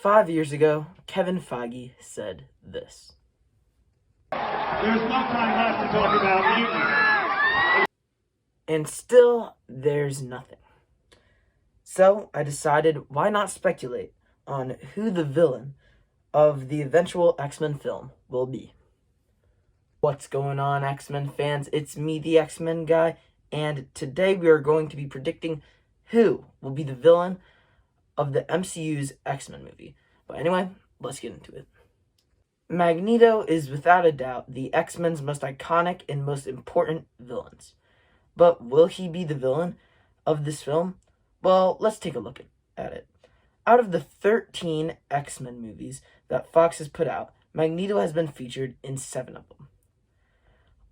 5 years ago, Kevin Feige said this. There's no time left to talk about mutiny. And still, there's nothing. So, I decided why not speculate on who the villain of the eventual X-Men film will be. What's going on, X-Men fans? It's me, the X-Men guy, and today we are going to be predicting who will be the villain of the MCU's X-Men movie. But anyway, let's get into it. Magneto is without a doubt the X-Men's most iconic and most important villains. But will he be the villain of this film? Well, let's take a look at it. Out of the 13 X-Men movies that Fox has put out, Magneto has been featured in 7 of them.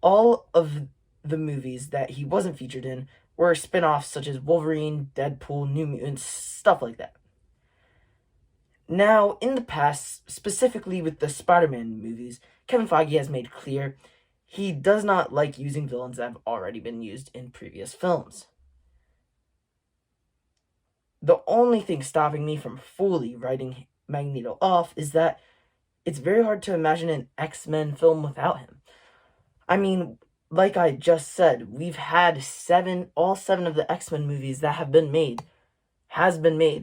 All of the movies that he wasn't featured in were spin-offs such as Wolverine, Deadpool, New Mutants, stuff like that. Now, in the past, specifically with the Spider-Man movies, Kevin Feige has made clear he does not like using villains that have already been used in previous films. The only thing stopping me from fully writing Magneto off is that it's very hard to imagine an X-Men film without him. I mean, like I just said, we've had all seven of the X-Men movies that have been made,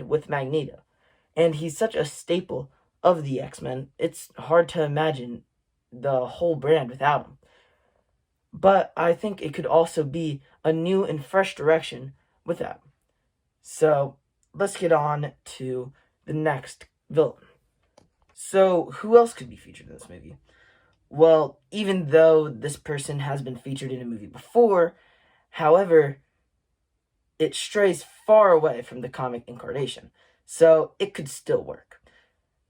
with Magneto. And he's such a staple of the X-Men, it's hard to imagine the whole brand without him. But I think it could also be a new and fresh direction with that. So, let's get on to the next villain. So, who else could be featured in this movie? Well, even though this person has been featured in a movie before, however, it strays far away from the comic incarnation, so it could still work.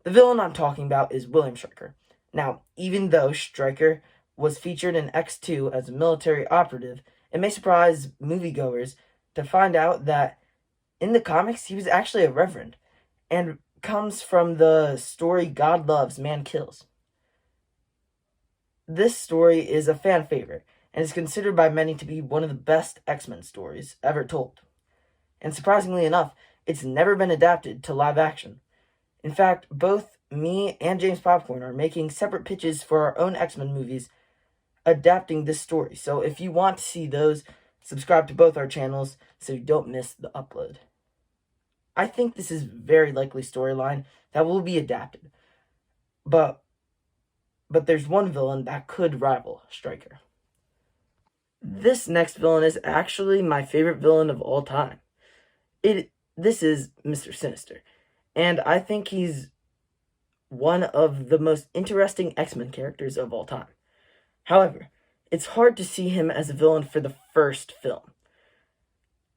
The villain I'm talking about is William Stryker. Now, even though Stryker was featured in X2 as a military operative, it may surprise moviegoers to find out that in the comics he was actually a reverend, and comes from the story God Loves, Man Kills. This story is a fan favorite, and is considered by many to be one of the best X-Men stories ever told. And surprisingly enough, it's never been adapted to live action. In fact, both me and James Popcorn are making separate pitches for our own X-Men movies adapting this story. So if you want to see those, subscribe to both our channels so you don't miss the upload. I think this is a very likely storyline that will be adapted. But there's one villain that could rival Stryker. This next villain is actually my favorite villain of all time. This is Mr. Sinister, and I think he's one of the most interesting X-Men characters of all time. However, it's hard to see him as a villain for the first film.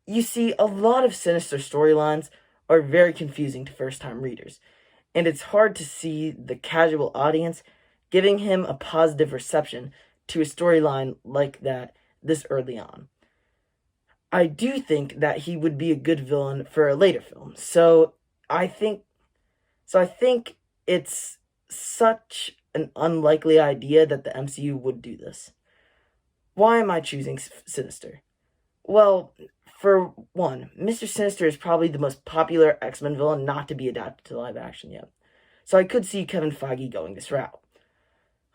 You see, a lot of Sinister storylines are very confusing to first-time readers, and it's hard to see the casual audience giving him a positive reception to a storyline like that this early on. I do think that he would be a good villain for a later film. So I think it's such an unlikely idea that the MCU would do this. Why am I choosing Sinister? Well, for one, Mr. Sinister is probably the most popular X-Men villain not to be adapted to live action yet. So I could see Kevin Feige going this route.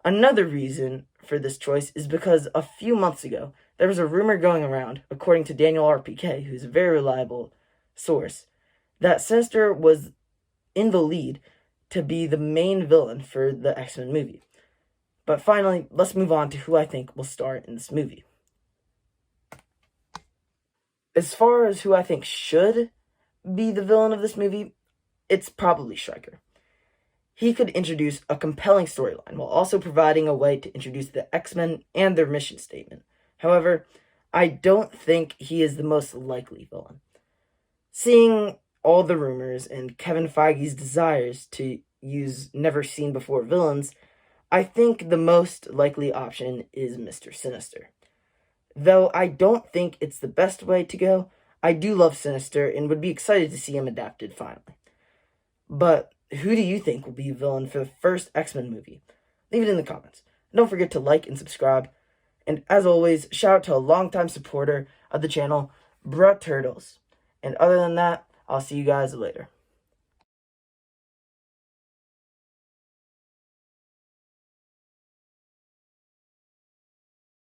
Another reason for this choice is because a few months ago, there was a rumor going around, according to Daniel RPK, who's a very reliable source, that Sinister was in the lead to be the main villain for the X-Men movie. But finally, let's move on to who I think will star in this movie. As far as who I think should be the villain of this movie, it's probably Stryker. He could introduce a compelling storyline while also providing a way to introduce the X-Men and their mission statement. However, I don't think he is the most likely villain. Seeing all the rumors and Kevin Feige's desires to use never-seen-before villains, I think the most likely option is Mr. Sinister. Though I don't think it's the best way to go, I do love Sinister and would be excited to see him adapted finally. But who do you think will be a villain for the first X-Men movie? Leave it in the comments. Don't forget to like and subscribe. And as always, shout out to a longtime supporter of the channel, Bruh Turtles. And other than that, I'll see you guys later.